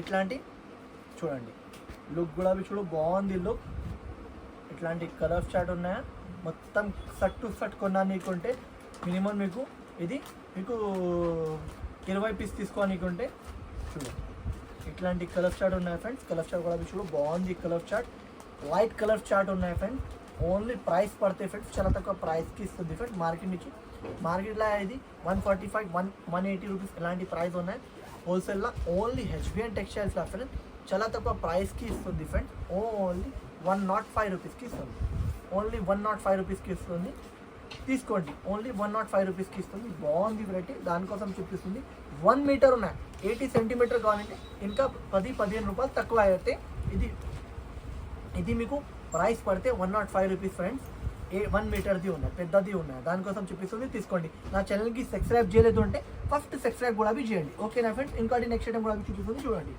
ఇట్లాంటి చూడండి లుక్ కూడా చూడు బాగుంది లుక్. ఇట్లాంటి కలర్ చార్ట్ ఉన్నాయా, మొత్తం షర్ట్ టు షర్ట్ కొన్నా నీకుంటే మినిమం మీకు ఇది మీకు 20 పీస్ తీసుకోనికుంటే చూడు ఇట్లాంటి కలర్ చార్ట్ ఉన్నాయి ఫ్రెండ్స్. కలర్ చార్ట్ కూడా చూడు బాగుంది colour chart, light colour chart ఉన్నాయి ఫ్రెండ్స్. ఓన్లీ ప్రైస్ పడితే ఫ్రెండ్స్ చాలా తక్కువ ప్రైస్కి ఇస్తుంది ఫ్రెండ్స్. మార్కెట్ నుంచి మార్కెట్లో ఇది 145 180 రూపీస్ ఇలాంటి ప్రైస్ ఉన్నాయి. హోల్సేల్లో ఓన్లీ హెచ్బిఎన్ టెక్స్టైల్స్లో ఫ్రెండ్స్ చాలా తక్కువ ప్రైస్కి ఇస్తుంది ఫ్రెండ్స్. ఓన్లీ 105 రూపీస్కి ఇస్తుంది. ఓన్లీ 105 రూపీస్కి ఇస్తుంది. తీసుకోండి, ఓన్లీ 105 రూపీస్కి ఇస్తుంది. బాగుంది వెరైటీ, దానికోసం చూపిస్తుంది. 1 మీటర్ ఉన్నాయి, 80 సెంటీమీటర్ కావాలంటే ఇంకా 10-15 రూపాయలు తక్కువ అయితే ఇది మీకు ప్రైస్ పడితే 105 రూపీస్ ఫ్రెండ్స్. 1 మీటర్ది ఉన్నాయి, పెద్దది ఉన్నాయి, దానికోసం చూపిస్తుంది. తీసుకోండి. నా ఛానల్కి సబ్స్క్రైబ్ చేయలేదు అంటే ఫస్ట్ సబ్స్క్రైబ్ కూడా చేయండి, ఓకేనా ఫ్రెండ్స్. ఇంకోటి నెక్స్ట్ టైం కూడా చూపిస్తుంది చూడండి.